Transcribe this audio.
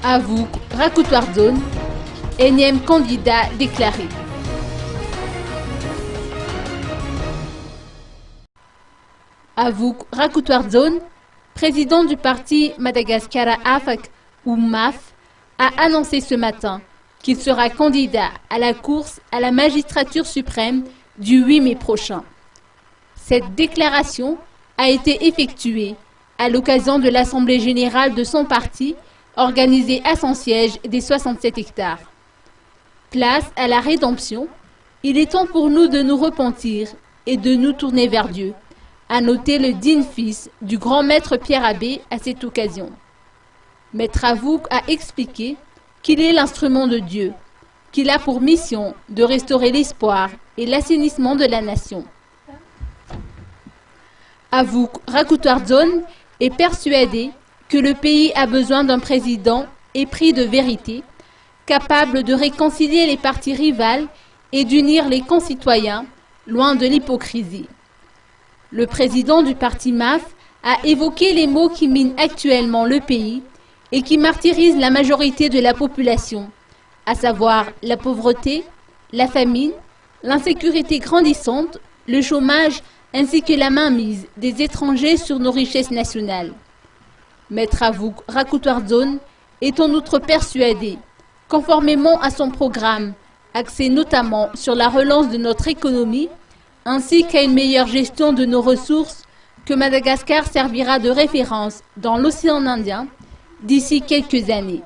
Avouk Rakutwardzoune, énième candidat déclaré. Avouk Rakutwardzoune, président du parti Madagascar Afak ou MAF, a annoncé ce matin qu'il sera candidat à la course à la magistrature suprême du 8 mai prochain. Cette déclaration a été effectuée à l'occasion de l'Assemblée générale de son parti, organisée à son siège des 67 hectares. Place à la rédemption, il est temps pour nous de nous repentir et de nous tourner vers Dieu, a noté le digne fils du grand maître Pierre Abbé à cette occasion. Maître Avouk a expliqué qu'il est l'instrument de Dieu, qu'il a pour mission de restaurer l'espoir et l'assainissement de la nation. Avouk Rakutwardzoune est persuadé que le pays a besoin d'un président épris de vérité, capable de réconcilier les partis rivales et d'unir les concitoyens, loin de l'hypocrisie. Le président du parti MAF a évoqué les maux qui minent actuellement le pays et qui martyrisent la majorité de la population, à savoir la pauvreté, la famine, l'insécurité grandissante, le chômage ainsi que la mainmise des étrangers sur nos richesses nationales. Maître Avouk Rakutwardzoune est en outre persuadé, conformément à son programme, axé notamment sur la relance de notre économie, ainsi qu'à une meilleure gestion de nos ressources, que Madagascar servira de référence dans l'océan Indien d'ici quelques années.